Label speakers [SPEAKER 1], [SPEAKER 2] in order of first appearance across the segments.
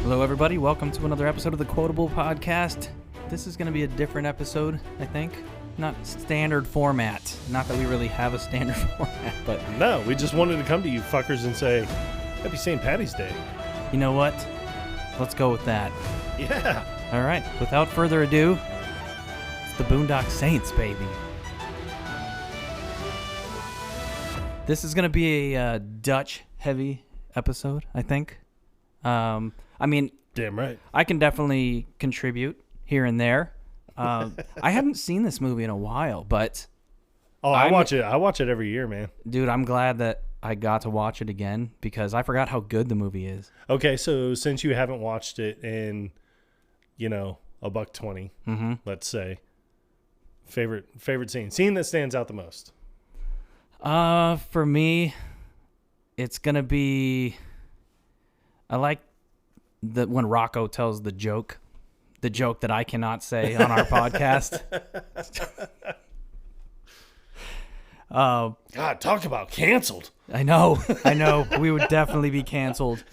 [SPEAKER 1] Hello, everybody. Welcome to another episode of the Quotable Podcast. This is going to be a different episode, I think. Not standard format. Not that we really have a standard format, but...
[SPEAKER 2] No, we just wanted to come to you fuckers and say, Happy St. Patty's Day.
[SPEAKER 1] You know what? Let's go with that.
[SPEAKER 2] Yeah.
[SPEAKER 1] All right. Without further ado, it's the Boondock Saints, baby. This is going to be a Dutch-heavy episode, I think. I mean,
[SPEAKER 2] damn right.
[SPEAKER 1] I can definitely contribute here and there. I haven't seen this movie in a while, but
[SPEAKER 2] I watch it. I watch it every year, man.
[SPEAKER 1] Dude, I'm glad that I got to watch it again because I forgot how good the movie is.
[SPEAKER 2] Okay, so since you haven't watched it in, $1.20, let's say, favorite scene that stands out the most.
[SPEAKER 1] For me, it's gonna be. I like when Rocco tells the joke that I cannot say on our podcast.
[SPEAKER 2] God, talk about canceled.
[SPEAKER 1] I know. We would definitely be canceled.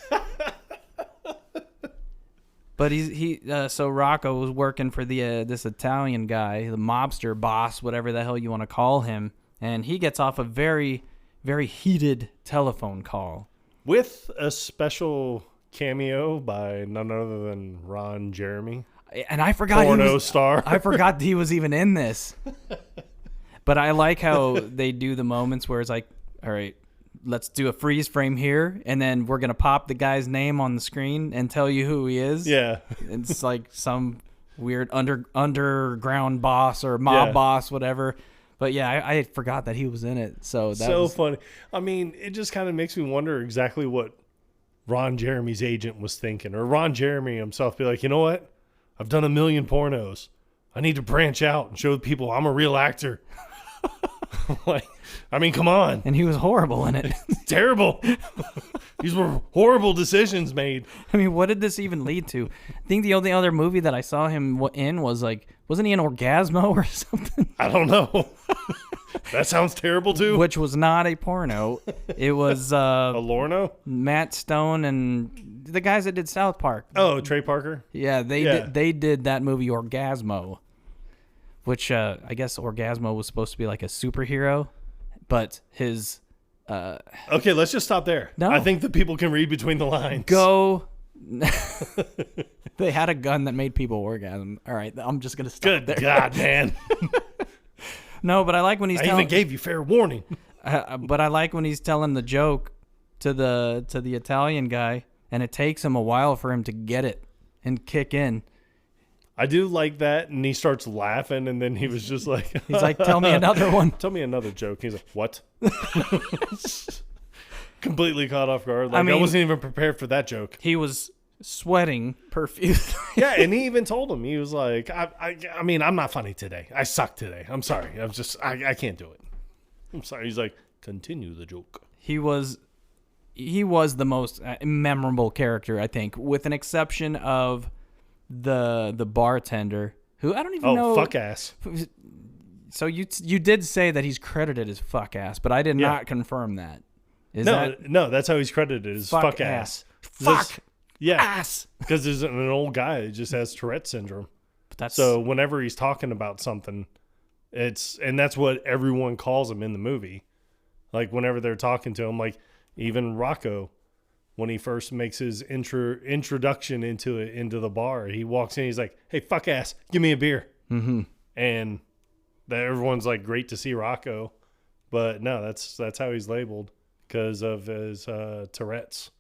[SPEAKER 1] But so Rocco was working for this Italian guy, the mobster boss, whatever the hell you want to call him, and he gets off a very, very heated telephone call.
[SPEAKER 2] With a special cameo by none other than Ron Jeremy.
[SPEAKER 1] And I forgot
[SPEAKER 2] porno star.
[SPEAKER 1] I forgot he was even in this. But I like how they do the moments where it's like, all right, let's do a freeze frame here, and then we're going to pop the guy's name on the screen and tell you who he is.
[SPEAKER 2] Yeah.
[SPEAKER 1] It's like some weird underground boss or mob boss, whatever. But yeah, I forgot that he was in it. So was
[SPEAKER 2] funny. I mean, it just kind of makes me wonder exactly what Ron Jeremy's agent was thinking. Or Ron Jeremy himself be like, you know what? I've done 1 million pornos. I need to branch out and show people I'm a real actor. Come on.
[SPEAKER 1] And he was horrible in it.
[SPEAKER 2] Terrible. These were horrible decisions made.
[SPEAKER 1] I mean, what did this even lead to? I think the only other movie that I saw him in was wasn't he in Orgasmo or something?
[SPEAKER 2] I don't know. That sounds terrible too.
[SPEAKER 1] Which was not a porno. It was
[SPEAKER 2] a Lorno?
[SPEAKER 1] Matt Stone and the guys that did South Park.
[SPEAKER 2] Oh, Trey Parker?
[SPEAKER 1] Yeah, they did that movie Orgasmo, which I guess Orgasmo was supposed to be like a superhero, but his...
[SPEAKER 2] Okay, let's just stop there.
[SPEAKER 1] No.
[SPEAKER 2] I think the people can read between the lines.
[SPEAKER 1] Go... They had a gun that made people orgasm. All right, I'm just going to stop there.
[SPEAKER 2] Good God, man.
[SPEAKER 1] No, but I like when he's
[SPEAKER 2] I even gave you fair warning.
[SPEAKER 1] But I like when he's telling the joke to the Italian guy, and it takes him a while for him to get it and kick in.
[SPEAKER 2] I do like that, and he starts laughing, and then he was just like...
[SPEAKER 1] He's like, tell me another one.
[SPEAKER 2] Tell me another joke. He's like, what? Completely caught off guard. I wasn't even prepared for that joke.
[SPEAKER 1] He was sweating profusely.
[SPEAKER 2] Yeah, and he even told him, he was like, I mean, I'm not funny today. I suck today. I'm sorry. I can't do it. I'm sorry. He's like, continue the joke. He was
[SPEAKER 1] the most memorable character, I think, with an exception of the bartender, who I don't even know.
[SPEAKER 2] Oh, fuck ass.
[SPEAKER 1] So you did say that he's credited as fuck ass, but I did not confirm that.
[SPEAKER 2] No, that's how he's credited as fuck ass.
[SPEAKER 1] Fuck.
[SPEAKER 2] Yeah,
[SPEAKER 1] ass.
[SPEAKER 2] Because there's an old guy that just has Tourette syndrome. So whenever he's talking about something, that's what everyone calls him in the movie. Like whenever they're talking to him, like even Rocco, when he first makes his introduction into the bar, he walks in, he's like, "Hey, fuck ass, give me a beer."
[SPEAKER 1] Mm-hmm.
[SPEAKER 2] And everyone's like, "Great to see Rocco," but no, that's how he's labeled because of his Tourette's.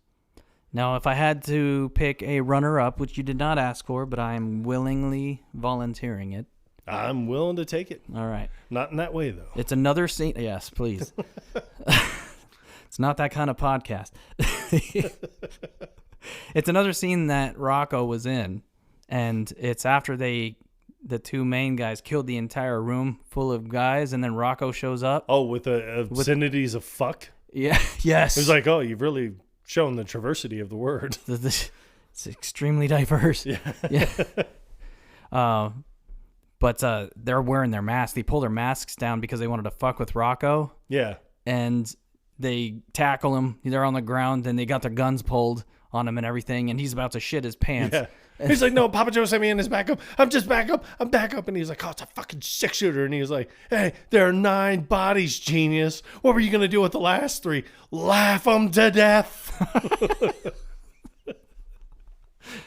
[SPEAKER 1] Now, if I had to pick a runner-up, which you did not ask for, but I am willingly volunteering it.
[SPEAKER 2] I'm willing to take it.
[SPEAKER 1] All right.
[SPEAKER 2] Not in that way, though.
[SPEAKER 1] It's another scene. Yes, please. It's not that kind of podcast. It's another scene that Rocco was in, and it's after the two main guys killed the entire room full of guys, and then Rocco shows up.
[SPEAKER 2] Oh, with the obscenities of fuck?
[SPEAKER 1] Yeah, yes.
[SPEAKER 2] It was like, oh, you've really... showing the traversity of the word.
[SPEAKER 1] It's extremely diverse.
[SPEAKER 2] Yeah.
[SPEAKER 1] But they're wearing their masks. They pull their masks down because they wanted to fuck with Rocco.
[SPEAKER 2] Yeah.
[SPEAKER 1] And they tackle him. They're on the ground, and they got their guns pulled on him and everything, and he's about to shit his pants.
[SPEAKER 2] Yeah. He's like, no, Papa Joe sent me in his backup. I'm just backup. I'm backup. And he's like, oh, it's a fucking 6-shooter. And he was like, hey, there are 9 bodies, genius. What were you going to do with the last 3? Laugh them to death.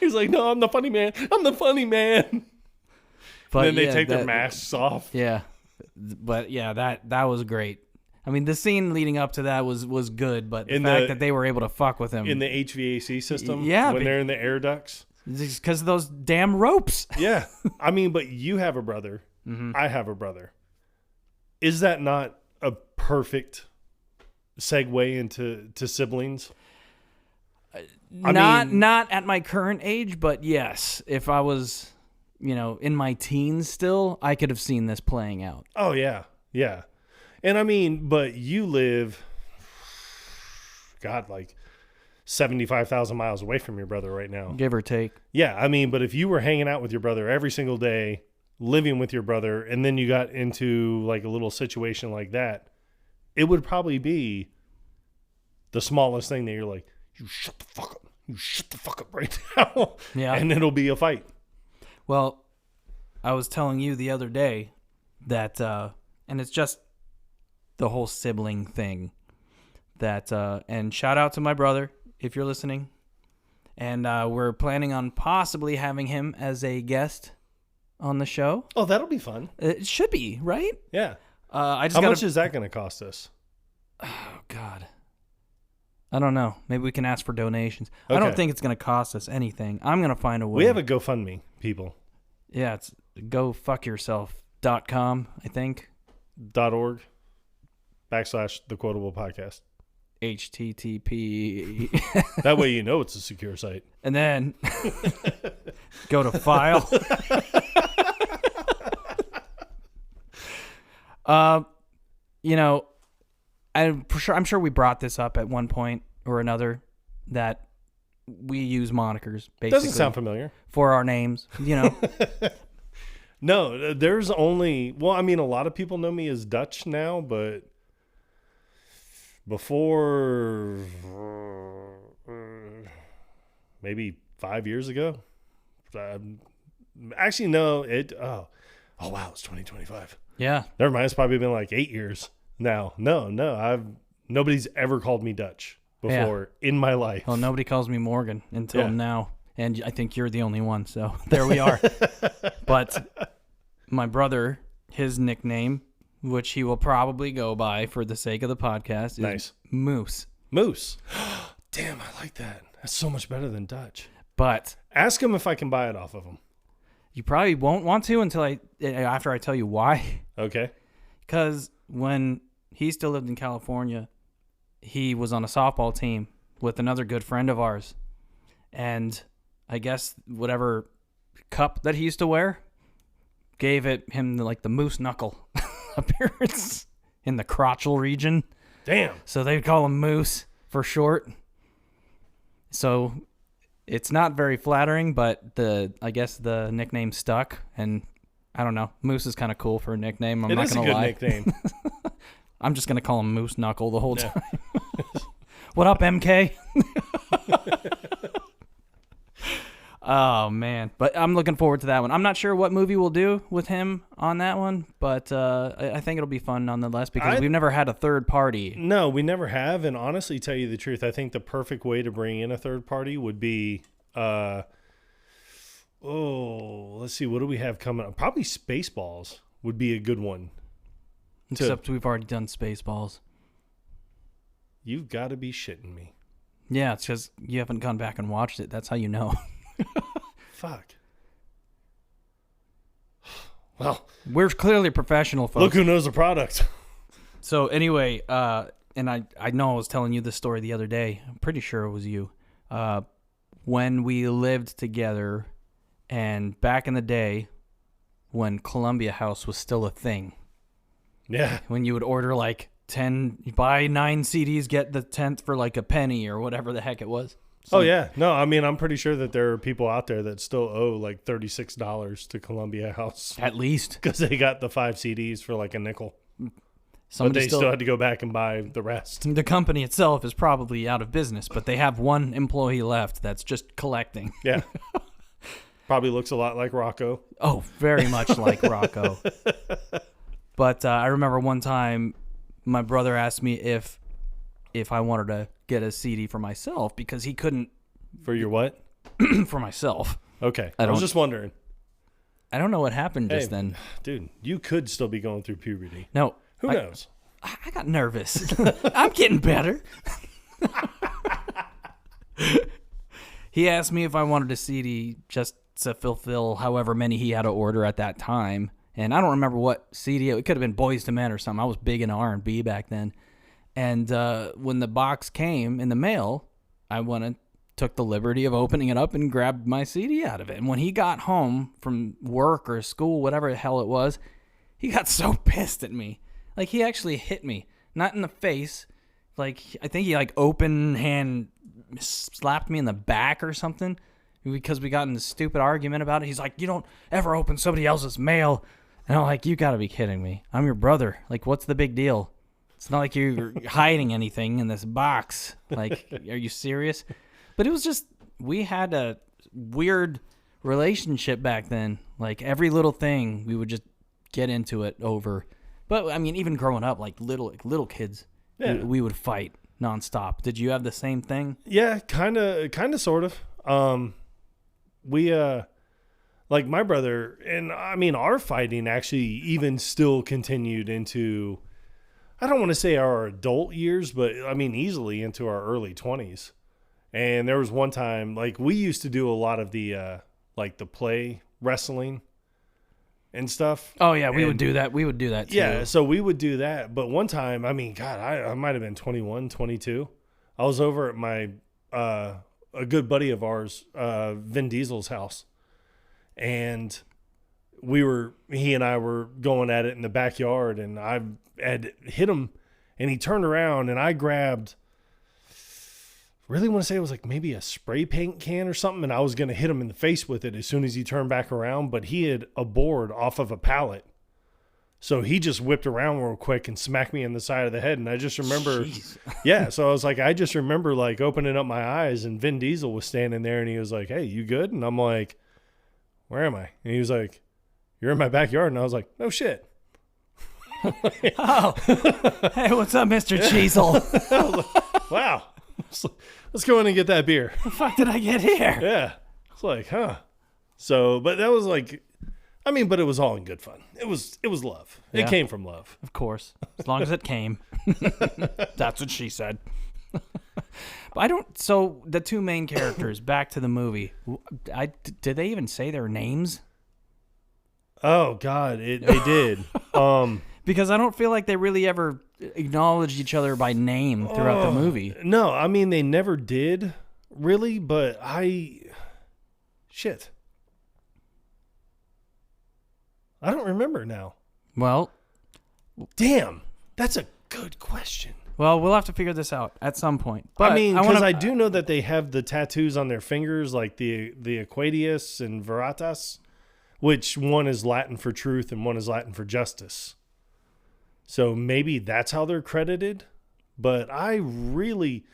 [SPEAKER 2] He's like, no, I'm the funny man. I'm the funny man. But and then they take their masks off.
[SPEAKER 1] Yeah. But yeah, that was great. I mean, the scene leading up to that was good, but the fact that they were able to fuck with him.
[SPEAKER 2] In the HVAC system?
[SPEAKER 1] Yeah.
[SPEAKER 2] When they're in the air ducts?
[SPEAKER 1] Because of those damn ropes.
[SPEAKER 2] Yeah. I mean, but you have a brother. Mm-hmm. I have a brother. Is that not a perfect segue into siblings?
[SPEAKER 1] Not at my current age, but yes. If I was, in my teens still, I could have seen this playing out.
[SPEAKER 2] Oh, yeah. Yeah. And I mean, but you live, God, like 75,000 miles away from your brother right now.
[SPEAKER 1] Give or take.
[SPEAKER 2] Yeah, I mean, but if you were hanging out with your brother every single day, living with your brother, and then you got into like a little situation like that, it would probably be the smallest thing that you're like, you shut the fuck up. You shut the fuck up right now. Yeah. And it'll be a fight.
[SPEAKER 1] Well, I was telling you the other day that, and it's just the whole sibling thing that, and shout out to my brother if you're listening. And we're planning on possibly having him as a guest on the show.
[SPEAKER 2] Oh, that'll be fun.
[SPEAKER 1] It should be, right?
[SPEAKER 2] Yeah. How much is that going to cost us?
[SPEAKER 1] Oh, God. I don't know. Maybe we can ask for donations. Okay. I don't think it's going to cost us anything. I'm going to find a way.
[SPEAKER 2] We have a GoFundMe, people.
[SPEAKER 1] Yeah, it's gofuckyourself.com, I think.
[SPEAKER 2] .org /The Quotable Podcast.
[SPEAKER 1] HTTP.
[SPEAKER 2] That way you know it's a secure site.
[SPEAKER 1] And then go to file. I'm sure we brought this up at one point or another that we use monikers basically.
[SPEAKER 2] Doesn't sound familiar.
[SPEAKER 1] For our names,
[SPEAKER 2] No, there's only, well, I mean, a lot of people know me as Dutch now, but before maybe 5 years ago, actually, no, wow, it's 2025.
[SPEAKER 1] Yeah.
[SPEAKER 2] Never mind. It's probably been like 8 years now. No, nobody's ever called me Dutch before in my life.
[SPEAKER 1] Well, nobody calls me Morgan until now. And I think you're the only one, so there we are. But my brother, his nickname, which he will probably go by for the sake of the podcast, is Moose.
[SPEAKER 2] Moose. Damn, I like that. That's so much better than Dutch.
[SPEAKER 1] But
[SPEAKER 2] ask him if I can buy it off of him.
[SPEAKER 1] You probably won't want to after I tell you why.
[SPEAKER 2] Okay.
[SPEAKER 1] Because when he still lived in California, he was on a softball team with another good friend of ours. And I guess whatever cup that he used to wear gave him the moose knuckle appearance in the crotchal region.
[SPEAKER 2] Damn.
[SPEAKER 1] So they'd call him Moose for short. So it's not very flattering, but I guess the nickname stuck. And I don't know. Moose is kind of cool for a nickname. I'm not going to lie.
[SPEAKER 2] It is a good nickname.
[SPEAKER 1] I'm just going to call him Moose Knuckle the whole time. What up, MK? Oh, man. But I'm looking forward to that one. I'm not sure what movie we'll do with him on that one, but I think it'll be fun nonetheless because we've never had a third party.
[SPEAKER 2] No, we never have. And honestly, tell you the truth, I think the perfect way to bring in a third party would be, let's see, what do we have coming up? Probably Spaceballs would be a good one.
[SPEAKER 1] Except we've already done Spaceballs.
[SPEAKER 2] You've got to be shitting me.
[SPEAKER 1] Yeah, it's because you haven't gone back and watched it. That's how you know.
[SPEAKER 2] Fuck. Well,
[SPEAKER 1] we're clearly professional folks.
[SPEAKER 2] Look who knows the product.
[SPEAKER 1] So anyway, and I know I was telling you this story the other day. I'm pretty sure it was you. When we lived together and back in the day when Columbia House was still a thing.
[SPEAKER 2] Yeah.
[SPEAKER 1] When you would order like 10, you buy 9 CDs, get the 10th for like a penny or whatever the heck it was.
[SPEAKER 2] Oh, yeah. No, I mean, I'm pretty sure that there are people out there that still owe like $36 to Columbia House.
[SPEAKER 1] At least.
[SPEAKER 2] Because they got the 5 CDs for like a nickel. But they still had to go back and buy the rest.
[SPEAKER 1] The company itself is probably out of business, but they have one employee left that's just collecting.
[SPEAKER 2] Yeah. Probably looks a lot like Rocco.
[SPEAKER 1] Oh, very much like Rocco. But I remember one time my brother asked me if I wanted to get a CD for myself because he couldn't.
[SPEAKER 2] For your what?
[SPEAKER 1] For myself.
[SPEAKER 2] Okay. I was just wondering.
[SPEAKER 1] I don't know what happened just then.
[SPEAKER 2] Dude, you could still be going through puberty.
[SPEAKER 1] No.
[SPEAKER 2] Who knows?
[SPEAKER 1] I got nervous. I'm getting better. He asked me if I wanted a CD just to fulfill however many he had to order at that time. And I don't remember what CD. It could have been Boyz II Men or something. I was big into R&B back then. And when the box came in the mail, I took the liberty of opening it up and grabbed my CD out of it. And when he got home from work or school, whatever the hell it was, he got so pissed at me. Like, he actually hit me. Not in the face. Like, I think he, open hand slapped me in the back or something because we got in this stupid argument about it. He's like, you don't ever open somebody else's mail. And I'm like, you got to be kidding me. I'm your brother. Like, what's the big deal? It's not like you're hiding anything in this box. Like, are you serious? But it was just, we had a weird relationship back then. Like, every little thing, we would just get into it over. But, I mean, even growing up, like little kids, we would fight nonstop. Did you have the same thing?
[SPEAKER 2] Yeah, kind of, sort of. We, like my brother, and I mean, our fighting actually even still continued into, I don't want to say our adult years, but I mean, easily into our early 20s. And there was one time, like, we used to do a lot of the, the play wrestling and stuff.
[SPEAKER 1] Oh, yeah, we would do that. We would do that, too.
[SPEAKER 2] Yeah, so we would do that. But one time, I mean, God, I might have been 21, 22. I was over at my, a good buddy of ours, Vin Diesel's house. And he and I were going at it in the backyard, and I had hit him, and he turned around, and I grabbed, really want to say it was like maybe a spray paint can or something, and I was going to hit him in the face with it as soon as he turned back around, but he had a board off of a pallet. So he just whipped around real quick and smacked me in the side of the head, and I just remember, yeah, so I was like, I just remember like opening up my eyes, and Vin Diesel was standing there, and he was like, hey, you good? And I'm like, where am I? And he was like, you're in my backyard. And I was like, no shit.
[SPEAKER 1] Oh, hey, what's up, Mr. Cheezel?
[SPEAKER 2] I was like, wow. Let's go in and get that beer.
[SPEAKER 1] The fuck did I get here?
[SPEAKER 2] Yeah. It's like, huh. So, but that was like, I mean, but it was all in good fun. It was love. Yeah. It came from love.
[SPEAKER 1] Of course. As long as it came. That's what she said. But so the two main characters, back to the movie, did they even say their names?
[SPEAKER 2] Oh, God, they did.
[SPEAKER 1] Because I don't feel like they really ever acknowledged each other by name throughout the movie.
[SPEAKER 2] No, I mean, they never did, really, but shit. I don't remember now.
[SPEAKER 1] Well.
[SPEAKER 2] Damn, that's a good question.
[SPEAKER 1] Well, we'll have to figure this out at some point. But
[SPEAKER 2] I mean, because I do know that they have the tattoos on their fingers, like the Aquatius and Veritas, which one is Latin for truth and one is Latin for justice. So maybe that's how they're credited. But I really...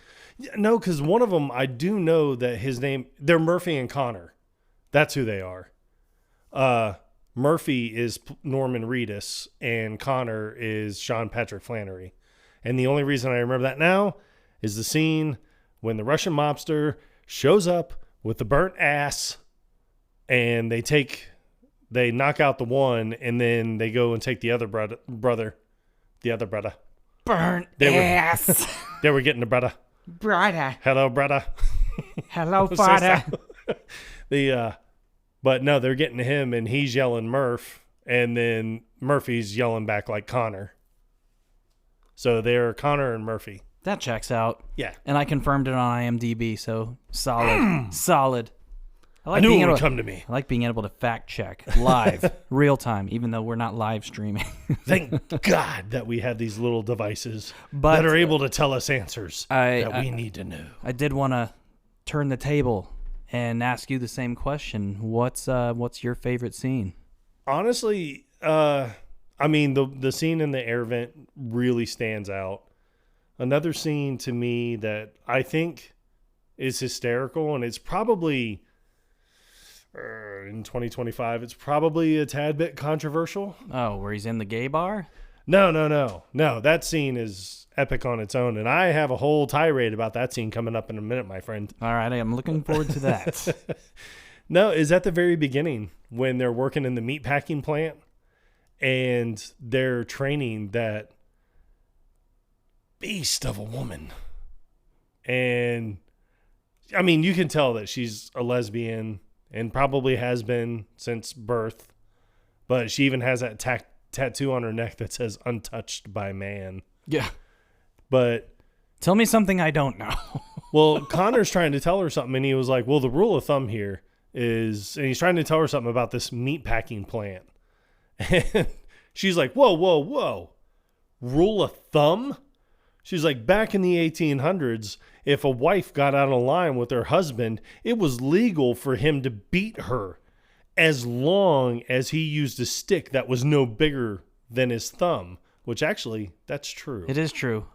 [SPEAKER 2] No, because one of them, I do know that his name... They're Murphy and Connor. That's who they are. Murphy is Norman Reedus, and Connor is Sean Patrick Flannery. And the only reason I remember that now is the scene when the Russian mobster shows up with the burnt ass, and they knock out the one, and then they go and take the other brother.
[SPEAKER 1] Burnt ass.
[SPEAKER 2] They were getting the brother.
[SPEAKER 1] Brother.
[SPEAKER 2] Hello, brother.
[SPEAKER 1] Hello, father.
[SPEAKER 2] But no, they're getting to him, and he's yelling Murph, and then Murphy's yelling back like Connor. So they're Connor and Murphy.
[SPEAKER 1] That checks out.
[SPEAKER 2] Yeah.
[SPEAKER 1] And I confirmed it on IMDb, so solid. Solid.
[SPEAKER 2] I knew it would come to me.
[SPEAKER 1] I like being able to fact check live, real time, even though we're not live streaming.
[SPEAKER 2] Thank God that we have these little devices that are able to tell us answers that we need to know.
[SPEAKER 1] I did want to turn the table and ask you the same question. What's your favorite scene?
[SPEAKER 2] Honestly, I mean, the scene in the air vent really stands out. Another scene to me that I think is hysterical, and it's probably in 2025, it's probably a tad bit controversial.
[SPEAKER 1] Oh, where he's in the gay bar?
[SPEAKER 2] No. That scene is epic on its own, and I have a whole tirade about that scene coming up in a minute, my friend.
[SPEAKER 1] All right, I'm looking forward to that.
[SPEAKER 2] No, is at the very beginning when they're working in the meatpacking plant and they're training that beast of a woman. And I mean, you can tell that she's a lesbian and probably has been since birth, but she even has that tattoo on her neck that says untouched by man.
[SPEAKER 1] Yeah.
[SPEAKER 2] But
[SPEAKER 1] tell me something I don't know.
[SPEAKER 2] well, Connor's trying to tell her something, and he was like, well, the rule of thumb here is, and he's trying to tell her something about this meatpacking plant. And she's like, whoa. Rule of thumb? She's like, back in the 1800s, if a wife got out of line with her husband, it was legal for him to beat her as long as he used a stick that was no bigger than his thumb, which actually, that's true.
[SPEAKER 1] It is true.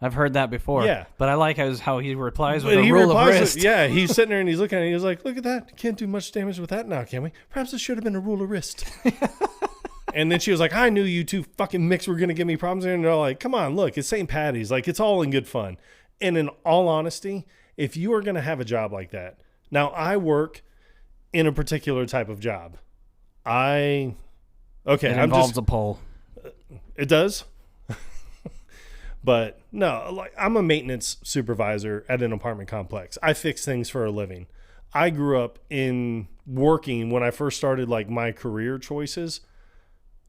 [SPEAKER 1] I've heard that before.
[SPEAKER 2] Yeah.
[SPEAKER 1] But I like how he replies with a rule of wrist.
[SPEAKER 2] Yeah, he's sitting there and he's looking at it. He's like, look at that. Can't do much damage with that now, can we? Perhaps it should have been a rule of wrist. And then she was like, I knew you two fucking micks were going to give me problems. And they're like, come on, look, it's St. Patty's. Like, it's all in good fun. And in all honesty, if you are going to have a job like that, now I work in a particular type of job. It
[SPEAKER 1] involves a pole.
[SPEAKER 2] It does? But no, like I'm a maintenance supervisor at an apartment complex. I fix things for a living. I grew up in working when I first started like my career choices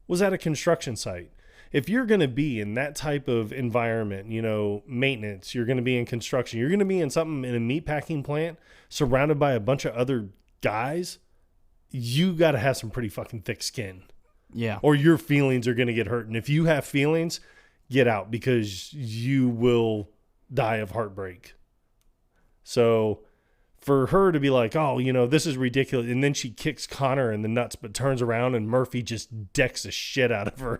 [SPEAKER 2] was at a construction site. If you're going to be in that type of environment, maintenance, you're going to be in construction, you're going to be in something in a meatpacking plant surrounded by a bunch of other guys, you got to have some pretty fucking thick skin.
[SPEAKER 1] Yeah.
[SPEAKER 2] Or your feelings are going to get hurt. And if you have feelings, get out because you will die of heartbreak. So for her to be like, oh, this is ridiculous. And then she kicks Connor in the nuts, but turns around and Murphy just decks the shit out of her.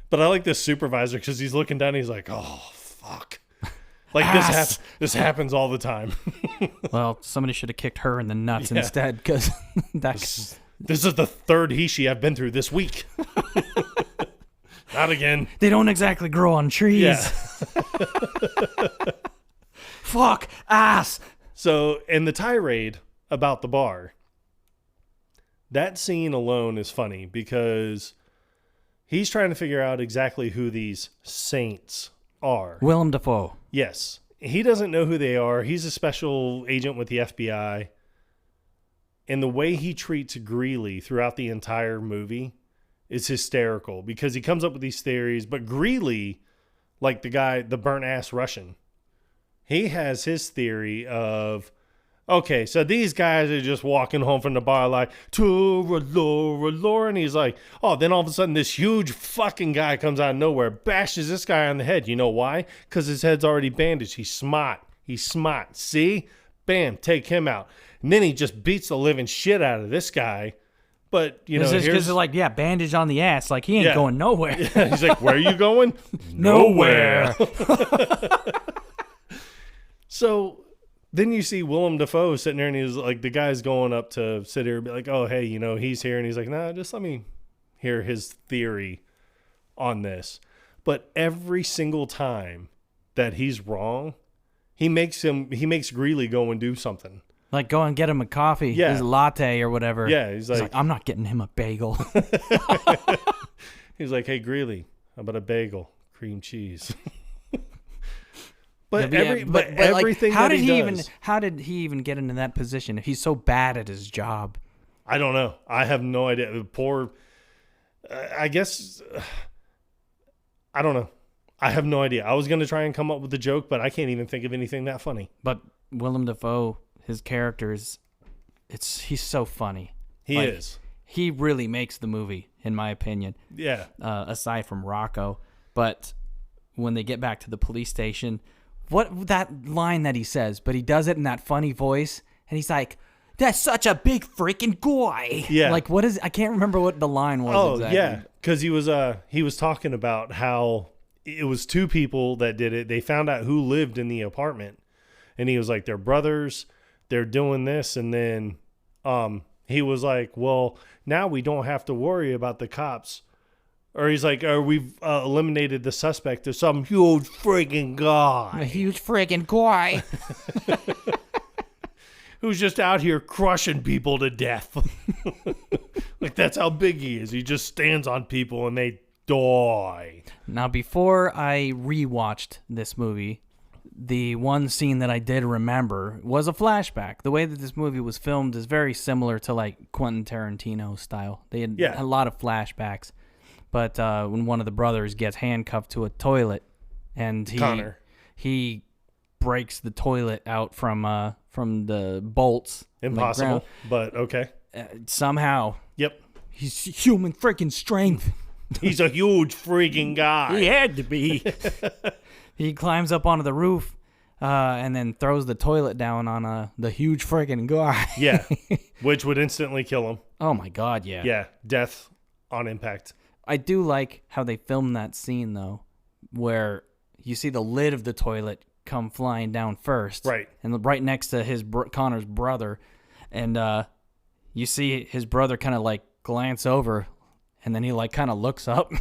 [SPEAKER 2] But I like this supervisor because he's looking down and he's like, oh, fuck. Like this happens all the time.
[SPEAKER 1] Well, somebody should have kicked her in the nuts instead because
[SPEAKER 2] this is the third he-she I've been through this week. Not again.
[SPEAKER 1] They don't exactly grow on trees.
[SPEAKER 2] Yeah.
[SPEAKER 1] Fuck ass.
[SPEAKER 2] So, in the tirade about the bar, that scene alone is funny because he's trying to figure out exactly who these saints are.
[SPEAKER 1] Willem Dafoe.
[SPEAKER 2] Yes. He doesn't know who they are. He's a special agent with the FBI. And the way he treats Greeley throughout the entire movie is hysterical because he comes up with these theories. But Greeley, like the burnt-ass Russian, he has his theory of, okay, so these guys are just walking home from the bar like, and he's like, oh, then all of a sudden this huge fucking guy comes out of nowhere, bashes this guy on the head. You know why? Because his head's already bandaged. He's smart. See? Bam, take him out. And then he just beats the living shit out of this guy. But,
[SPEAKER 1] because they're like, bandage on the ass. Like, he ain't going nowhere.
[SPEAKER 2] Yeah, he's like, where are you going?
[SPEAKER 1] Nowhere.
[SPEAKER 2] So then you see Willem Dafoe sitting there and he's like, the guy's going up to sit here and be like, oh, hey, he's here. And he's like, nah, just let me hear his theory on this. But every single time that he's wrong, he makes Greeley go and do something.
[SPEAKER 1] Like go and get him a coffee, his latte or whatever.
[SPEAKER 2] Yeah, he's like,
[SPEAKER 1] I'm not getting him a bagel.
[SPEAKER 2] He's like, hey, Greeley, how about a bagel, cream cheese? But everything
[SPEAKER 1] how
[SPEAKER 2] that
[SPEAKER 1] did
[SPEAKER 2] he does,
[SPEAKER 1] how did he even get into that position if he's so bad at his job?
[SPEAKER 2] I don't know. I have no idea. I guess I don't know. I have no idea. I was going to try and come up with a joke, but I can't even think of anything that funny.
[SPEAKER 1] But Willem Dafoe, his character he's so funny.
[SPEAKER 2] He is.
[SPEAKER 1] He really makes the movie, in my opinion.
[SPEAKER 2] Yeah.
[SPEAKER 1] Aside from Rocco, but when they get back to the police station, what that line that he says, but he does it in that funny voice, and he's like, That's such a big freaking guy.
[SPEAKER 2] Yeah.
[SPEAKER 1] Like, what is... I can't remember what the line was exactly.
[SPEAKER 2] Yeah. Because he was talking about how it was two people that did it. They found out who lived in the apartment. And he was like, they're brothers. They're doing this. And then he was like, well, now we don't have to worry about the cops. Or he's like, we've eliminated the suspect. There's some huge freaking guy.
[SPEAKER 1] A huge freaking guy.
[SPEAKER 2] Who's just out here crushing people to death. Like, that's how big he is. He just stands on people and they die.
[SPEAKER 1] Now, before I rewatched this movie, the one scene that I did remember was a flashback. The way that this movie was filmed is very similar to, like, Quentin Tarantino style. They had a lot of flashbacks. But when one of the brothers gets handcuffed to a toilet and he breaks the toilet out from the bolts.
[SPEAKER 2] Impossible, but okay.
[SPEAKER 1] Somehow.
[SPEAKER 2] Yep.
[SPEAKER 1] He's human freaking strength.
[SPEAKER 2] He's a huge freaking guy.
[SPEAKER 1] He had to be. He climbs up onto the roof and then throws the toilet down on the huge freaking guy.
[SPEAKER 2] Yeah, which would instantly kill him.
[SPEAKER 1] Oh, my God, yeah.
[SPEAKER 2] Yeah, death on impact.
[SPEAKER 1] I do like how they filmed that scene, though, where you see the lid of the toilet come flying down first.
[SPEAKER 2] Right.
[SPEAKER 1] And right next to Connor's brother. And you see his brother kind of, like, glance over, and then he, like, kind of looks up.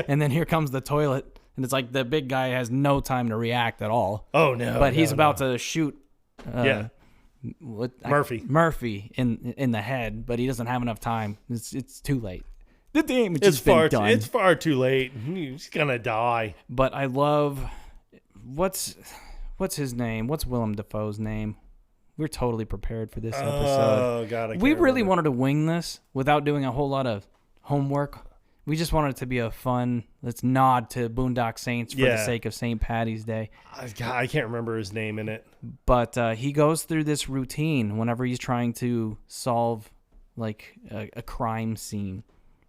[SPEAKER 1] And then here comes the toilet. And it's like the big guy has no time to react at all.
[SPEAKER 2] Oh, no.
[SPEAKER 1] But he's about to shoot
[SPEAKER 2] Murphy
[SPEAKER 1] in the head, but he doesn't have enough time. It's too late. The damage
[SPEAKER 2] has
[SPEAKER 1] been done.
[SPEAKER 2] It's far too late. He's gonna die.
[SPEAKER 1] But I love what's his name? What's Willem Dafoe's name? We're totally prepared for this episode.
[SPEAKER 2] Oh God,
[SPEAKER 1] we really wanted to wing this without doing a whole lot of homework. We just wanted it to be a fun. Let's nod to Boondock Saints for the sake of St. Patty's Day.
[SPEAKER 2] I can't remember his name in it.
[SPEAKER 1] But he goes through this routine whenever he's trying to solve like a crime scene.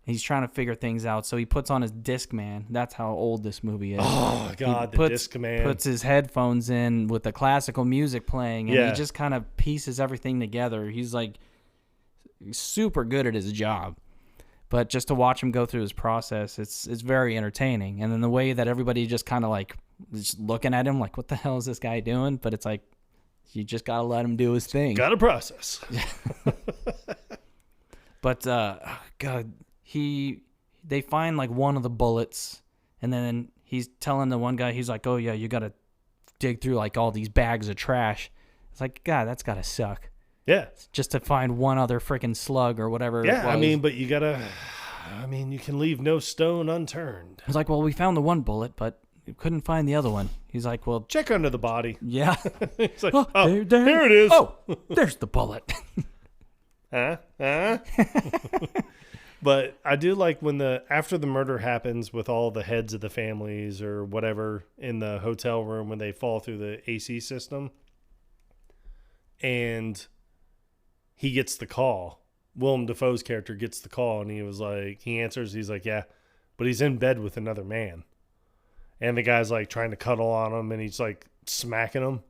[SPEAKER 1] He's trying to figure things out, so he puts on his Discman. That's how old this movie is.
[SPEAKER 2] Oh, God, the Discman.
[SPEAKER 1] Puts his headphones in with the classical music playing, and he just kind of pieces everything together. He's, like, super good at his job. But just to watch him go through his process, it's very entertaining. And then the way that everybody just kind of, like, just looking at him, like, what the hell is this guy doing? But it's like, you just got to let him do his thing.
[SPEAKER 2] Got to process.
[SPEAKER 1] But, God... They find like one of the bullets, and then he's telling the one guy, he's like, oh yeah, you gotta dig through like all these bags of trash. It's like, God, that's gotta suck.
[SPEAKER 2] Yeah.
[SPEAKER 1] Just to find one other freaking slug or whatever.
[SPEAKER 2] Yeah, I mean, but you can leave no stone unturned.
[SPEAKER 1] It's like, well, we found the one bullet, but we couldn't find the other one. He's like, well,
[SPEAKER 2] check under the body.
[SPEAKER 1] Yeah.
[SPEAKER 2] It's like,
[SPEAKER 1] there
[SPEAKER 2] it is.
[SPEAKER 1] Oh, there's the bullet.
[SPEAKER 2] But I do like when after the murder happens with all the heads of the families or whatever in the hotel room when they fall through the AC system, and he gets the call. Willem Dafoe's character gets the call, and he answers. He's like, yeah, but he's in bed with another man, and the guy's like trying to cuddle on him, and he's like smacking him.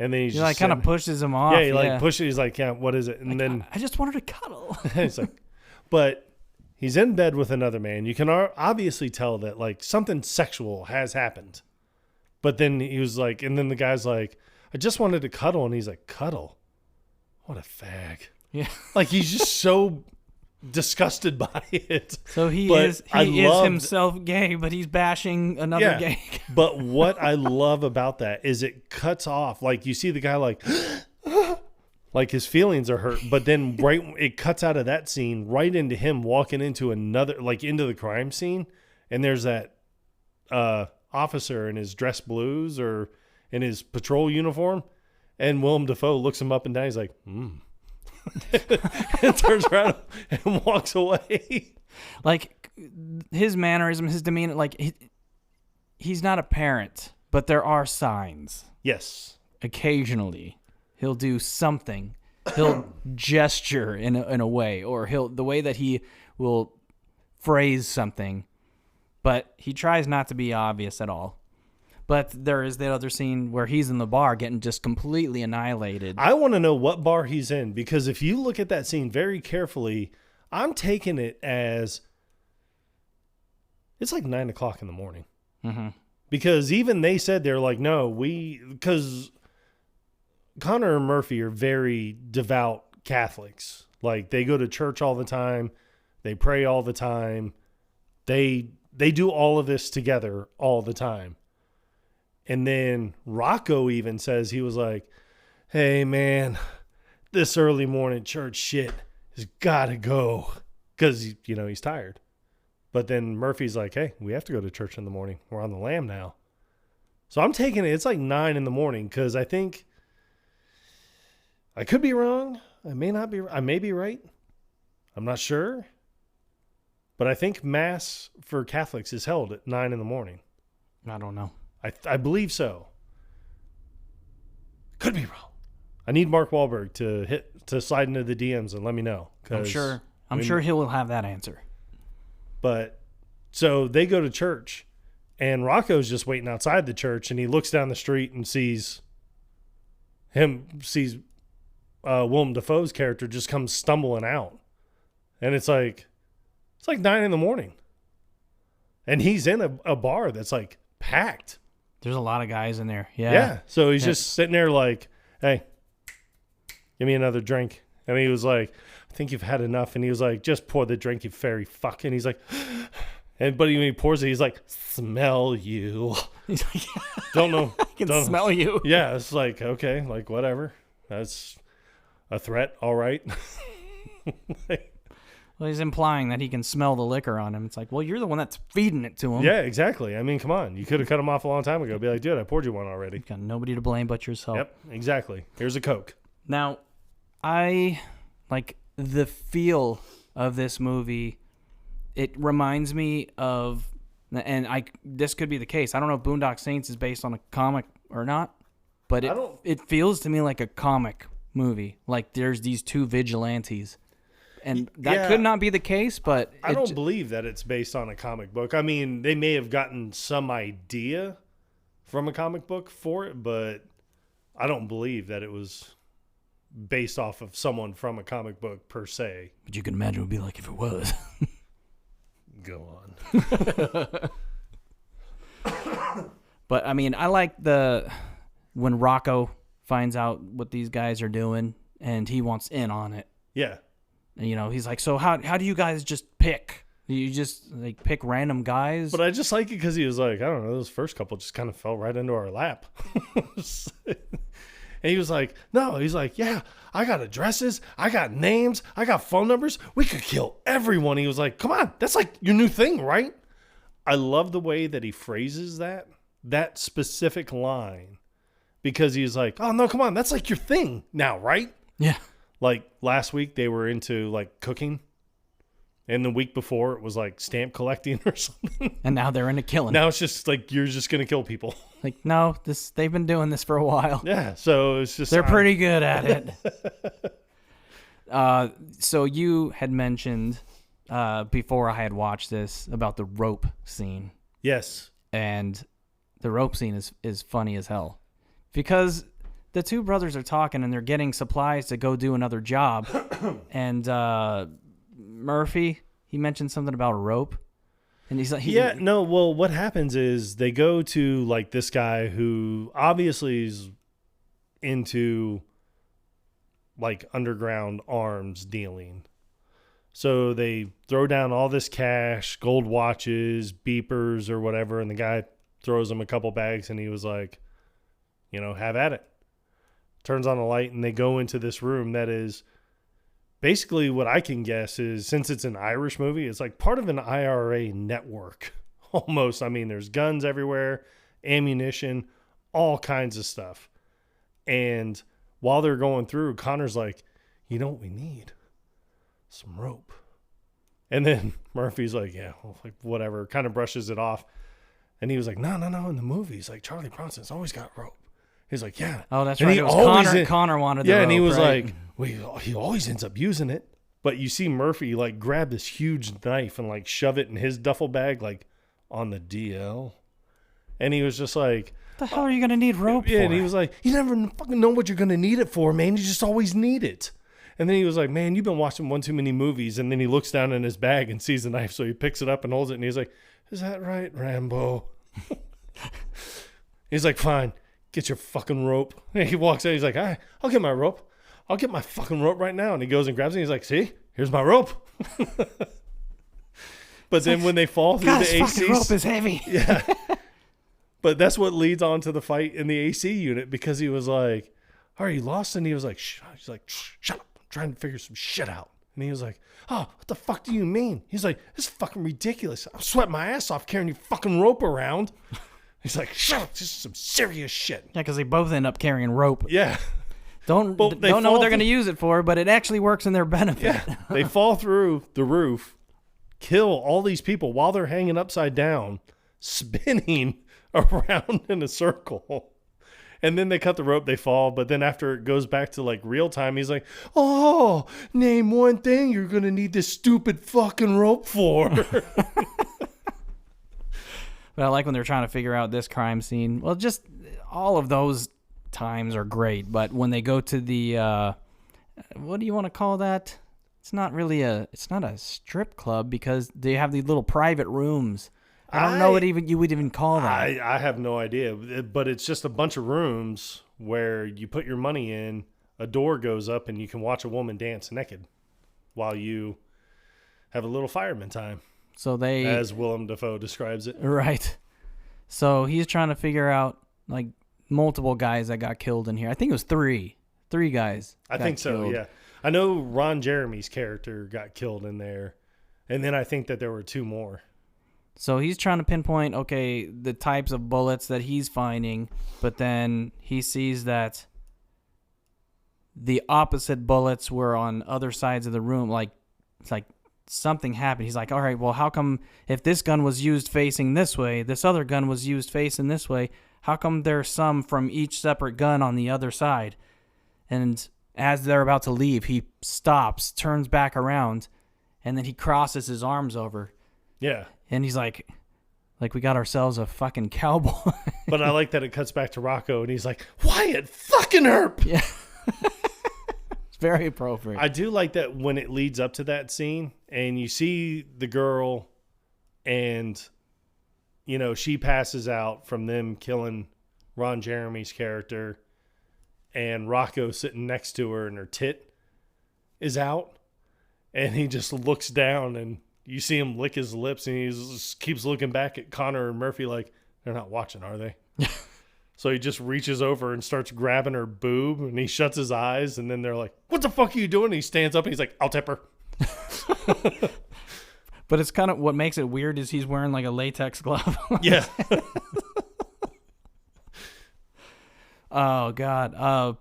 [SPEAKER 2] And then he
[SPEAKER 1] like kind of pushes him off.
[SPEAKER 2] Yeah, he like pushes. He's like, yeah, what is it? And then
[SPEAKER 1] I just wanted to cuddle.
[SPEAKER 2] He's like, but he's in bed with another man. You can obviously tell that like something sexual has happened. But then he was like, and then the guy's like, I just wanted to cuddle. And he's like, cuddle? What a fag.
[SPEAKER 1] Yeah.
[SPEAKER 2] Like he's just so disgusted by it.
[SPEAKER 1] So he is himself gay, but he's bashing another gay guy.
[SPEAKER 2] But what I love about that is it cuts off. Like you see the guy like his feelings are hurt, but then it cuts out of that scene right into him walking into into the crime scene, and there's that officer in his dress blues or in his patrol uniform, and Willem Dafoe looks him up and down. He's like, and turns around and walks away.
[SPEAKER 1] Like his mannerism, his demeanor, like he's not a parent, but there are signs.
[SPEAKER 2] Yes,
[SPEAKER 1] occasionally. He'll do something. He'll gesture in a way, or the way that he will phrase something, but he tries not to be obvious at all. But there is the other scene where he's in the bar getting just completely annihilated.
[SPEAKER 2] I want to know what bar he's in, because if you look at that scene very carefully, I'm taking it as it's like 9 o'clock in the morning.
[SPEAKER 1] Mm-hmm.
[SPEAKER 2] Because even they said, they're like, no, because Connor and Murphy are very devout Catholics. Like, they go to church all the time. They pray all the time. They do all of this together all the time. And then Rocco even says, he was like, hey, man, this early morning church shit has got to go. Because, he's tired. But then Murphy's like, hey, we have to go to church in the morning. We're on the lam now. So I'm taking it. It's like 9 in the morning, because I think I could be wrong. I may not be. I may be right. I'm not sure. But I think Mass for Catholics is held at 9 in the morning.
[SPEAKER 1] I don't know.
[SPEAKER 2] I believe so. Could be wrong. I need Mark Wahlberg to slide into the DMs and let me know.
[SPEAKER 1] I'm sure he will have that answer.
[SPEAKER 2] But so they go to church, and Rocco's just waiting outside the church, and he looks down the street and sees Willem Dafoe's character just comes stumbling out. And it's like 9 in the morning. And he's in a bar that's like packed.
[SPEAKER 1] There's a lot of guys in there. Yeah.
[SPEAKER 2] Yeah. So he's just sitting there like, hey, give me another drink. And he was like, I think you've had enough. And he was like, just pour the drink, you fairy fuck. And he's like, but when he pours it, he's like, smell you.
[SPEAKER 1] He's like,
[SPEAKER 2] don't know.
[SPEAKER 1] I can smell you.
[SPEAKER 2] Yeah. It's like, okay, like whatever. That's a threat. All right.
[SPEAKER 1] Well, he's implying that he can smell the liquor on him. It's like, well, you're the one that's feeding it to him.
[SPEAKER 2] Yeah, exactly. I mean, come on. You could have cut him off a long time ago. Be like, dude, I poured you one already.
[SPEAKER 1] You've got nobody to blame but yourself.
[SPEAKER 2] Yep, exactly. Here's a Coke.
[SPEAKER 1] Now, I like the feel of this movie. It reminds me of, and this could be the case. I don't know if Boondock Saints is based on a comic or not, but it feels to me like a comic movie. Like there's these two vigilantes. And that could not be the case, but
[SPEAKER 2] I don't believe that it's based on a comic book. I mean, they may have gotten some idea from a comic book for it, but I don't believe that it was based off of someone from a comic book per se.
[SPEAKER 1] But you can imagine it would be like if it was.
[SPEAKER 2] Go on.
[SPEAKER 1] But I mean, I like when Rocco finds out what these guys are doing and he wants in on it.
[SPEAKER 2] Yeah.
[SPEAKER 1] And, he's like, so how do you guys just pick? You just like pick random guys?
[SPEAKER 2] But I just like it because he was like, I don't know, those first couple just kind of fell right into our lap. And he was like, no, he's like, yeah, I got addresses, I got names, I got phone numbers. We could kill everyone. He was like, come on, that's like your new thing, right? I love the way that he phrases that specific line, because he's like, oh no, come on, that's like your thing now, right?
[SPEAKER 1] Yeah.
[SPEAKER 2] Like last week they were into like cooking, and the week before it was like stamp collecting or something.
[SPEAKER 1] And now they're into killing.
[SPEAKER 2] Now it's just like you're just gonna kill people.
[SPEAKER 1] Like, no, they've been doing this for a while.
[SPEAKER 2] Yeah, so it's just
[SPEAKER 1] they're pretty good at it. So you had mentioned before I had watched this about the rope scene.
[SPEAKER 2] Yes.
[SPEAKER 1] And the rope scene is funny as hell, because the two brothers are talking and they're getting supplies to go do another job. And Murphy, he mentioned something about a rope. And he's like, well,
[SPEAKER 2] what happens is they go to like this guy who obviously is into like underground arms dealing. So they throw down all this cash, gold watches, beepers or whatever. And the guy throws them a couple bags and he was like, have at it. Turns on a light and they go into this room that is basically, what I can guess is, since it's an Irish movie, it's like part of an IRA network almost. I mean, there's guns everywhere, ammunition, all kinds of stuff. And while they're going through, Connor's like, you know what we need? Some rope. And then Murphy's like, yeah, well, like whatever, kind of brushes it off. And he was like, no, in the movies, like Charlie Bronson's always got rope. He's like, yeah.
[SPEAKER 1] Oh, that's right. It was Connor wanted the rope,
[SPEAKER 2] and he was
[SPEAKER 1] right?
[SPEAKER 2] like, well, he always ends up using it. But you see Murphy like grab this huge knife and like shove it in his duffel bag, like on the DL. And he was just like,
[SPEAKER 1] the hell are you going to need rope for?
[SPEAKER 2] And he was like, you never fucking know what you're going to need it for, man. You just always need it. And then he was like, man, you've been watching one too many movies. And then he looks down in his bag and sees the knife. So he picks it up and holds it. And he's like, is that right, Rambo? He's like, fine, get your fucking rope. And he walks out. He's like, all right, I'll get my rope. I'll get my fucking rope right now. And he goes and grabs it. And he's like, see, here's my rope. But then when they fall through the AC,
[SPEAKER 1] fucking rope is heavy.
[SPEAKER 2] Yeah. But that's what leads on to the fight in the AC unit, because he was like, are you lost? And he was like, shh. He's like, shut up. I'm trying to figure some shit out. And he was like, oh, what the fuck do you mean? He's like, this is fucking ridiculous. I'm sweating my ass off carrying your fucking rope around. He's like, shut up. This is some serious shit.
[SPEAKER 1] Yeah, because they both end up carrying rope.
[SPEAKER 2] Yeah.
[SPEAKER 1] Don't know what they're going to use it for, but it actually works in their benefit.
[SPEAKER 2] Yeah. They fall through the roof, kill all these people while they're hanging upside down, spinning around in a circle. And then they cut the rope, they fall. But then after it goes back to like real time, he's like, oh, name one thing you're going to need this stupid fucking rope for.
[SPEAKER 1] But I like when they're trying to figure out this crime scene. Well, just all of those times are great. But when they go to the, what do you want to call that? It's not a strip club, because they have these little private rooms. I don't know what you would even call that.
[SPEAKER 2] I have no idea, but it's just a bunch of rooms where you put your money in, a door goes up, and you can watch a woman dance naked while you have a little fireman time. So as Willem Dafoe describes it.
[SPEAKER 1] Right. So he's trying to figure out like multiple guys that got killed in here. I think it was three guys.
[SPEAKER 2] I think so, yeah. I know Ron Jeremy's character got killed in there, and then I think that there were two more.
[SPEAKER 1] So he's trying to pinpoint, okay, the types of bullets that he's finding, but then he sees that the opposite bullets were on other sides of the room. Like, it's like something happened. He's like, all right, well, how come if this gun was used facing this way, this other gun was used facing this way, how come there's some from each separate gun on the other side? And as they're about to leave, he stops, turns back around, and then he crosses his arms over.
[SPEAKER 2] Yeah.
[SPEAKER 1] And he's like we got ourselves a fucking cowboy.
[SPEAKER 2] But I like that it cuts back to Rocco, and he's like, Wyatt fucking Earp.
[SPEAKER 1] Yeah. It's very appropriate.
[SPEAKER 2] I do like that when it leads up to that scene, and you see the girl, and, you know, she passes out from them killing Ron Jeremy's character, and Rocco sitting next to her, and her tit is out, and he just looks down, and you see him lick his lips, and he just keeps looking back at Connor and Murphy like, they're not watching, are they? So he just reaches over and starts grabbing her boob, and he shuts his eyes, and then they're like, what the fuck are you doing? And he stands up, and he's like, I'll tip her.
[SPEAKER 1] But it's kind of, what makes it weird is he's wearing like a latex glove.
[SPEAKER 2] Yeah.
[SPEAKER 1] Oh, God.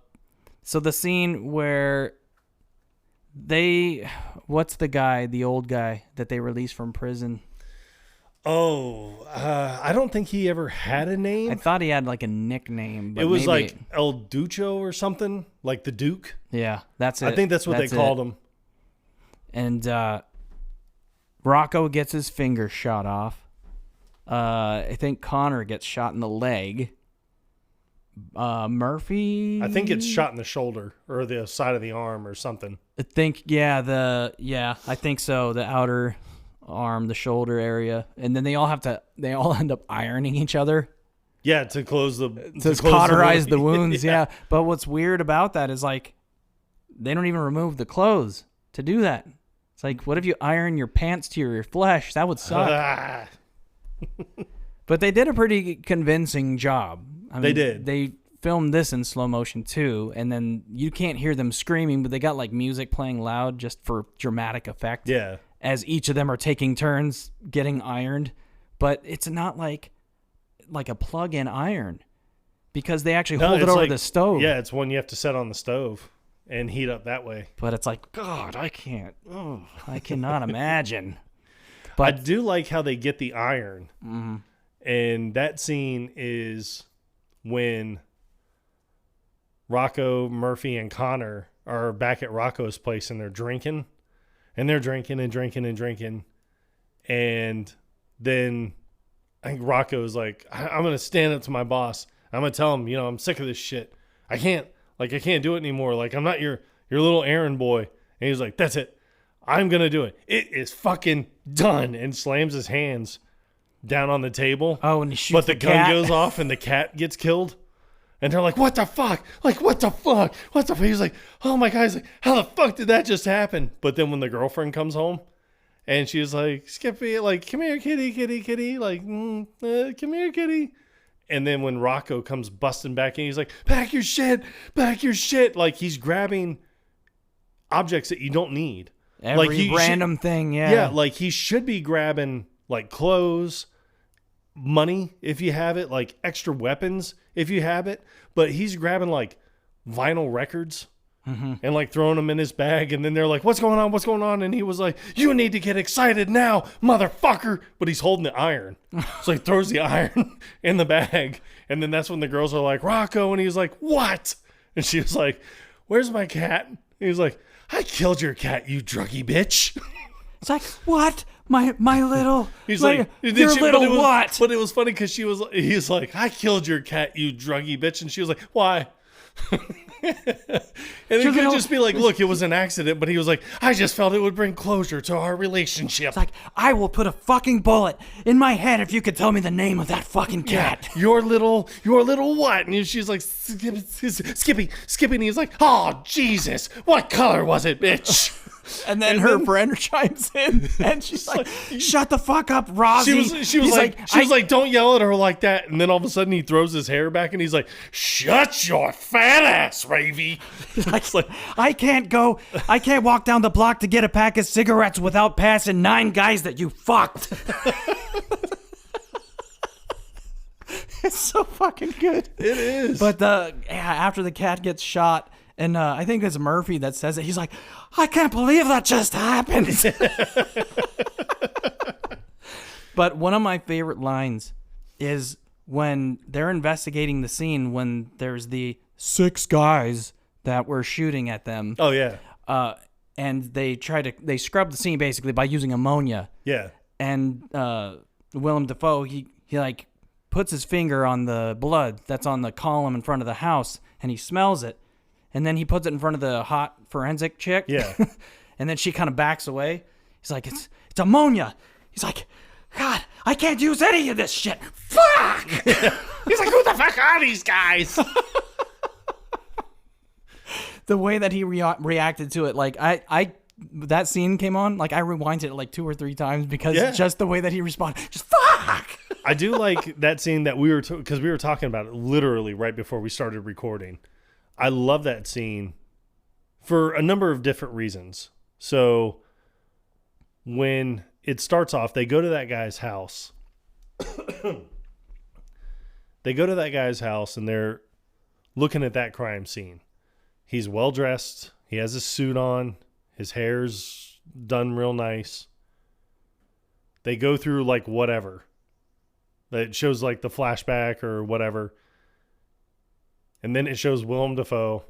[SPEAKER 1] So the scene where what's the guy, the old guy that they released from prison?
[SPEAKER 2] I don't think he ever had a name.
[SPEAKER 1] I thought he had like a nickname. But
[SPEAKER 2] it was like El Ducho or something, like the Duke.
[SPEAKER 1] Yeah, that's it.
[SPEAKER 2] I think that's what they called him.
[SPEAKER 1] And Rocco gets his finger shot off. I think Connor gets shot in the leg. Murphy,
[SPEAKER 2] I think it's shot in the shoulder or the side of the arm or something.
[SPEAKER 1] I think, I think so. The outer arm, the shoulder area, and then they all end up ironing each other.
[SPEAKER 2] Yeah, to close
[SPEAKER 1] cauterize the wounds. Yeah. But what's weird about that is like they don't even remove the clothes to do that. It's like, what if you iron your pants to your flesh? That would suck. But they did a pretty convincing job. I mean,
[SPEAKER 2] they did.
[SPEAKER 1] They filmed this in slow motion too, and then you can't hear them screaming, but they got like music playing loud just for dramatic effect.
[SPEAKER 2] Yeah.
[SPEAKER 1] As each of them are taking turns getting ironed, but it's not like a plug-in iron because they actually hold it over the stove.
[SPEAKER 2] Yeah, it's one you have to set on the stove and heat up that way.
[SPEAKER 1] But it's like, God, I can't. Oh, I cannot imagine. But
[SPEAKER 2] I do like how they get the iron.
[SPEAKER 1] Mm-hmm.
[SPEAKER 2] And that scene is when Rocco, Murphy, and Connor are back at Rocco's place and they're drinking. And they're drinking and drinking and drinking. And then I think Rocco's like, I'm going to stand up to my boss. I'm going to tell him, I'm sick of this shit. I can't do it anymore. Like, I'm not your little errand boy. And he's like, that's it. I'm going to do it. It is fucking done. And slams his hands down on the table.
[SPEAKER 1] Oh, and he shoots
[SPEAKER 2] but the gun
[SPEAKER 1] cat.
[SPEAKER 2] goes off and the cat gets killed. And they're like, what the fuck? Like, what the fuck? What the fuck? He's like, oh my God. He's like, how the fuck did that just happen? But then when the girlfriend comes home and she's like, Skippy, like, come here, kitty. Like, come here, kitty. And then when Rocco comes busting back in, he's like, pack your shit. Like, he's grabbing objects that you don't need.
[SPEAKER 1] Every random thing, yeah.
[SPEAKER 2] Yeah, like he should be grabbing like clothes, money if you have it, like extra weapons if you have it. But he's grabbing like vinyl records and like throwing them in his bag. And then they're like, what's going on? And he was like, you need to get excited now, motherfucker. But he's holding the iron. So he throws the iron in the bag. And then that's when the girls are like, Rocco. And he's like, what? And she was like, where's my cat? And he was like, I killed your cat, you druggy bitch.
[SPEAKER 1] It's like, what? My little...
[SPEAKER 2] He's
[SPEAKER 1] like,
[SPEAKER 2] like,
[SPEAKER 1] your little what?
[SPEAKER 2] But it was funny because he's like, I killed your cat, you druggy bitch. And she was like, why? And it could just be like, look, it was an accident. But he was like, I just felt it would bring closure to our relationship.
[SPEAKER 1] It's like, I will put a fucking bullet in my head if you could tell me the name of that fucking cat.
[SPEAKER 2] Yeah, your little what? And she's like, Skippy. And he's like, oh, Jesus. What color was it, bitch?
[SPEAKER 1] And then her friend chimes in, and she's like, shut the fuck up, Rozzy.
[SPEAKER 2] She was like, don't yell at her like that. And then all of a sudden he throws his hair back and he's like, shut your fat ass, Ravy.
[SPEAKER 1] Like, I can't walk down the block to get a pack of cigarettes without passing 9 guys that you fucked. It's so fucking good.
[SPEAKER 2] It is.
[SPEAKER 1] But after the cat gets shot, and I think it's Murphy that says it. He's like, I can't believe that just happened. But one of my favorite lines is when they're investigating the scene, when there's the 6 guys that were shooting at them.
[SPEAKER 2] Oh, yeah.
[SPEAKER 1] And they scrub the scene basically by using ammonia.
[SPEAKER 2] Yeah.
[SPEAKER 1] And Willem Dafoe, he like puts his finger on the blood that's on the column in front of the house, and he smells it. And then he puts it in front of the hot forensic chick.
[SPEAKER 2] Yeah.
[SPEAKER 1] And then she kind of backs away. He's like, it's ammonia. He's like, God, I can't use any of this shit. Fuck!
[SPEAKER 2] He's like, who the fuck are these guys?
[SPEAKER 1] The way that he reacted to it, like, that scene came on, like, I rewinded it like 2 or 3 times because just the way that he responded, just fuck!
[SPEAKER 2] I do like that scene that we were, because we were talking about it literally right before we started recording. I love that scene for a number of different reasons. So when it starts off, they go to that guy's house. And they're looking at that crime scene. He's well dressed. He has his suit on. His hair's done real nice. They go through like whatever. It shows like the flashback or whatever. And then it shows Willem Dafoe.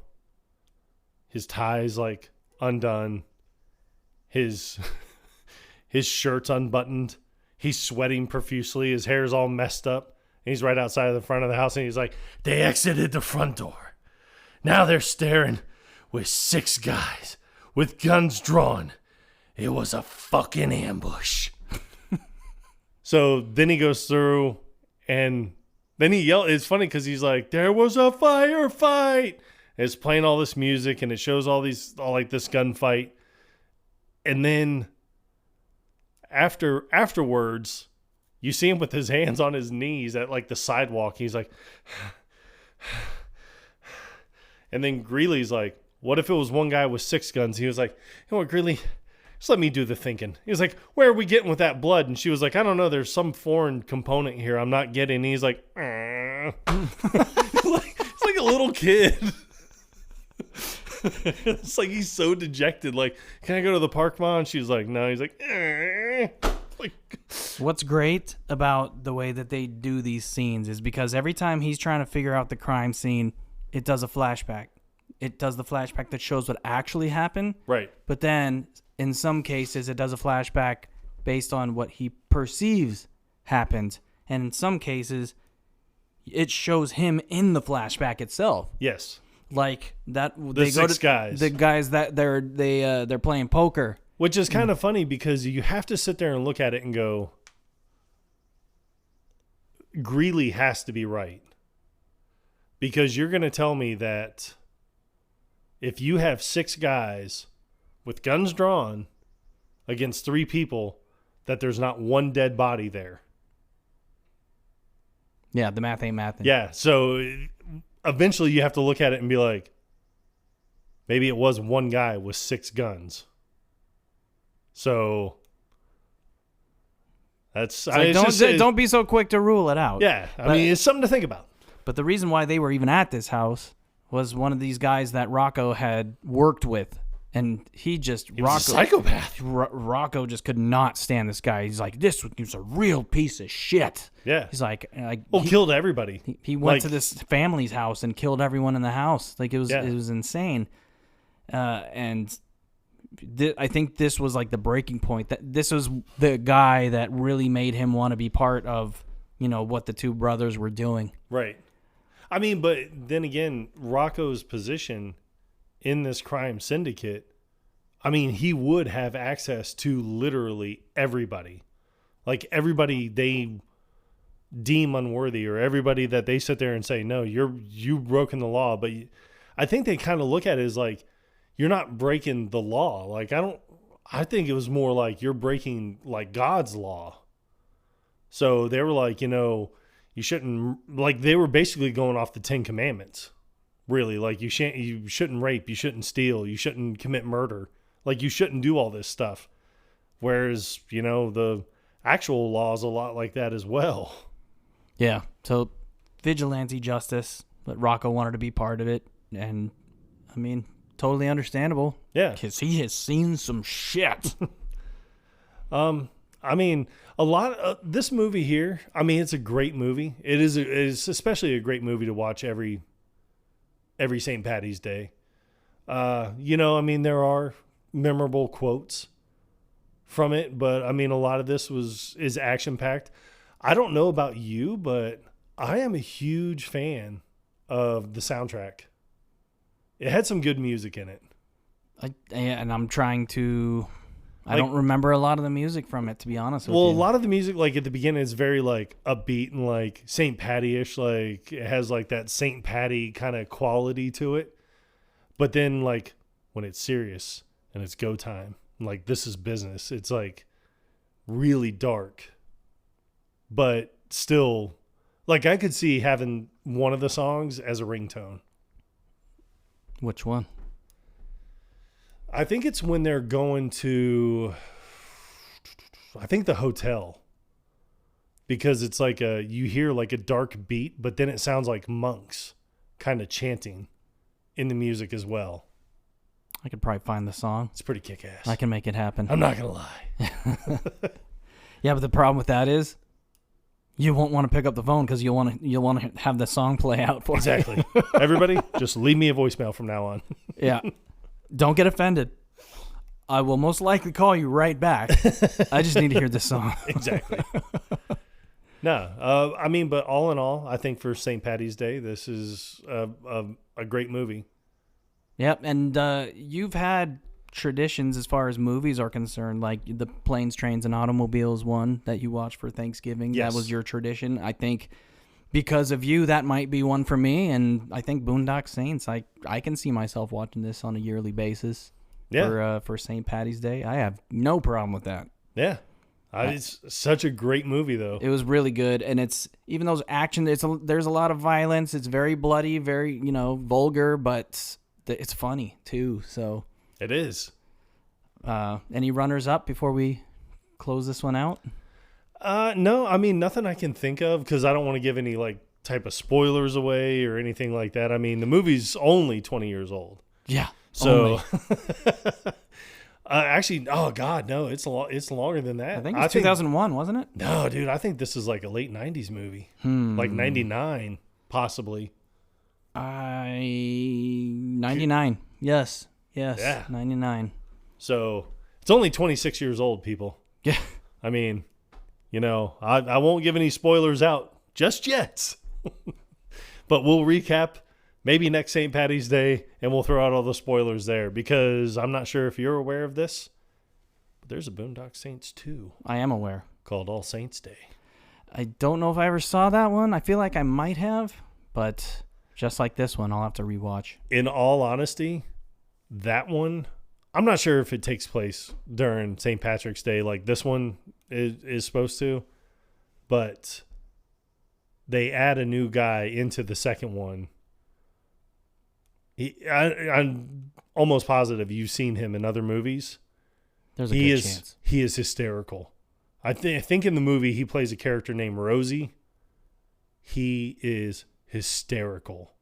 [SPEAKER 2] His tie's like undone. His shirt's unbuttoned. He's sweating profusely. His hair's all messed up. And he's right outside of the front of the house. And he's like, they exited the front door. Now they're staring with 6 guys with guns drawn. It was a fucking ambush. So then he goes through and then he yelled. It's funny because he's like, there was a firefight. It's playing all this music and it shows all this gunfight. And then afterwards, you see him with his hands on his knees at like the sidewalk. He's like, and then Greeley's like, what if it was one guy with 6 guns? He was like, you know what, Greeley, just let me do the thinking. He was like, where are we getting with that blood? And she was like, I don't know. There's some foreign component here I'm not getting. And he's like, it's like a little kid. It's like he's so dejected. Like, can I go to the park, Mom? And she's like, no. He's like,
[SPEAKER 1] What's great about the way that they do these scenes is because every time he's trying to figure out the crime scene, it does a flashback. It does the flashback that shows what actually happened.
[SPEAKER 2] Right.
[SPEAKER 1] But then in some cases, it does a flashback based on what he perceives happened. And in some cases, it shows him in the flashback itself.
[SPEAKER 2] Yes.
[SPEAKER 1] Like that,
[SPEAKER 2] the
[SPEAKER 1] guys that they're playing poker,
[SPEAKER 2] which is kind of funny because you have to sit there and look at it and go, Greeley has to be right, because you're going to tell me that if you have 6 guys with guns drawn against 3 people, that there's not one dead body there.
[SPEAKER 1] Yeah, the math ain't mathing.
[SPEAKER 2] Yeah, so eventually you have to look at it and be like, maybe it was one guy with 6 guns. So that's
[SPEAKER 1] don't be so quick to rule it out.
[SPEAKER 2] Yeah, I mean, it's something to think about.
[SPEAKER 1] But the reason why they were even at this house was one of these guys that Rocco had worked with. And he was a
[SPEAKER 2] psychopath.
[SPEAKER 1] Rocco just could not stand this guy. He's like, this was a real piece of shit.
[SPEAKER 2] Yeah.
[SPEAKER 1] He's like
[SPEAKER 2] killed everybody.
[SPEAKER 1] He went to this family's house and killed everyone in the house. Like it was insane. And I think this was like the breaking point. That this was the guy that really made him want to be part of, what the 2 brothers were doing.
[SPEAKER 2] Right. I mean, but then again, Rocco's position in this crime syndicate, I mean, he would have access to literally everybody. Like everybody they deem unworthy, or everybody that they sit there and say, no, you've broken the law. But I think they kind of look at it as like, you're not breaking the law. Like, I think it was more like you're breaking like God's law. So they were like, you shouldn't, like they were basically going off the 10 Commandments. Really, like you shouldn't rape, you shouldn't steal, you shouldn't commit murder. Like you shouldn't do all this stuff. Whereas, the actual law is a lot like that as well.
[SPEAKER 1] Yeah. So vigilante justice, but Rocco wanted to be part of it. And I mean, totally understandable.
[SPEAKER 2] Yeah.
[SPEAKER 1] Because he has seen some shit.
[SPEAKER 2] I mean, a lot of this movie here, I mean, it's a great movie. It is especially a great movie to watch every St. Paddy's Day. I mean, there are memorable quotes from it, but I mean, a lot of this is action-packed. I don't know about you, but I am a huge fan of the soundtrack. It had some good music in it.
[SPEAKER 1] And I'm trying to... I don't remember a lot of the music from it, to be honest with you.
[SPEAKER 2] Well, a lot of the music, like at the beginning, is very like upbeat and like St. Patty-ish. Like it has like that St. Patty kind of quality to it. But then like when it's serious and it's go time, like this is business, it's like really dark. But still, like I could see having one of the songs as a ringtone.
[SPEAKER 1] Which one?
[SPEAKER 2] I think it's when they're going to, I think the hotel, because it's like you hear like a dark beat, but then it sounds like monks kind of chanting in the music as well.
[SPEAKER 1] I could probably find the song.
[SPEAKER 2] It's pretty kick-ass.
[SPEAKER 1] I can make it happen.
[SPEAKER 2] I'm not going to lie.
[SPEAKER 1] Yeah, but the problem with that is you won't want to pick up the phone because you'll want to have the song play out for you.
[SPEAKER 2] Exactly. Everybody, just leave me a voicemail from now on.
[SPEAKER 1] Yeah. Don't get offended. I will most likely call you right back. I just need to hear this song.
[SPEAKER 2] Exactly. No, I mean, but all in all, I think for St. Paddy's Day, this is a great movie.
[SPEAKER 1] Yep, and you've had traditions as far as movies are concerned, like the Planes, Trains, and Automobiles one that you watch for Thanksgiving.
[SPEAKER 2] Yes.
[SPEAKER 1] That was your tradition. I think because of you, that might be one for me, and I think Boondock Saints, I can see myself watching this on a yearly basis for St. Paddy's Day. I have no problem with that.
[SPEAKER 2] Yeah. It's such a great movie, though.
[SPEAKER 1] It was really good, and it's even those action. There's a lot of violence. It's very bloody, very vulgar, but it's funny too. So
[SPEAKER 2] it is.
[SPEAKER 1] Any runners up before we close this one out?
[SPEAKER 2] No, I mean nothing I can think of because I don't want to give any like type of spoilers away or anything like that. I mean the movie's only 20 years old.
[SPEAKER 1] Yeah.
[SPEAKER 2] So. Actually, oh God, no! It's longer than that.
[SPEAKER 1] I think it's 2001, wasn't it?
[SPEAKER 2] No, dude, I think this is like a late '90s movie, like '99, possibly.
[SPEAKER 1] 99. Yes,
[SPEAKER 2] yeah,
[SPEAKER 1] 99.
[SPEAKER 2] So it's only 26 years old, people.
[SPEAKER 1] Yeah,
[SPEAKER 2] I mean, You know, I won't give any spoilers out just yet. But we'll recap maybe next St. Paddy's Day, and we'll throw out all the spoilers there, because I'm not sure if you're aware of this, but there's a Boondock Saints 2.
[SPEAKER 1] I am aware.
[SPEAKER 2] Called All Saints Day.
[SPEAKER 1] I don't know if I ever saw that one. I feel like I might have, but just like this one, I'll have to rewatch.
[SPEAKER 2] In all honesty, that one, I'm not sure if it takes place during St. Patrick's Day like this one is supposed to, but they add a new guy into the second one. I'm almost positive you've seen him in other movies.
[SPEAKER 1] There's a good chance.
[SPEAKER 2] He is hysterical. I think in the movie he plays a character named Rosie. He is hysterical.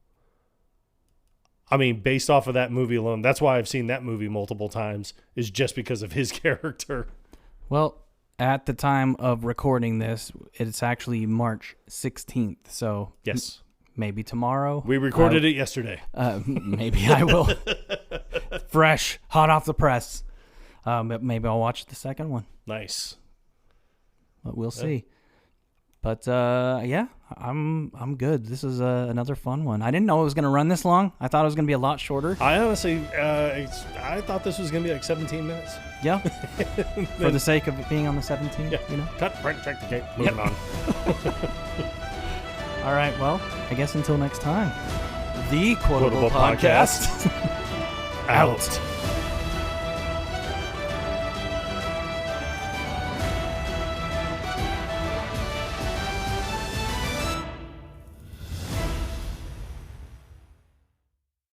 [SPEAKER 2] I mean, based off of that movie alone, that's why I've seen that movie multiple times, is just because of his character.
[SPEAKER 1] Well, at the time of recording this, it's actually March 16th, so
[SPEAKER 2] yes,
[SPEAKER 1] maybe tomorrow.
[SPEAKER 2] We recorded it yesterday.
[SPEAKER 1] Maybe I will. Fresh, hot off the press. Maybe I'll watch the second one.
[SPEAKER 2] Nice.
[SPEAKER 1] But we'll see. But yeah, I'm good. This is another fun one. I didn't know it was going to run this long. I thought it was going to be a lot shorter.
[SPEAKER 2] I honestly, I thought this was going to be like 17 minutes.
[SPEAKER 1] Yeah. For the sake of it being on the 17th,
[SPEAKER 2] yeah.
[SPEAKER 1] You know.
[SPEAKER 2] Cut, print, check the gate. Moving on.
[SPEAKER 1] All right. Well, I guess until next time. The Quotable Podcast.
[SPEAKER 2] Out.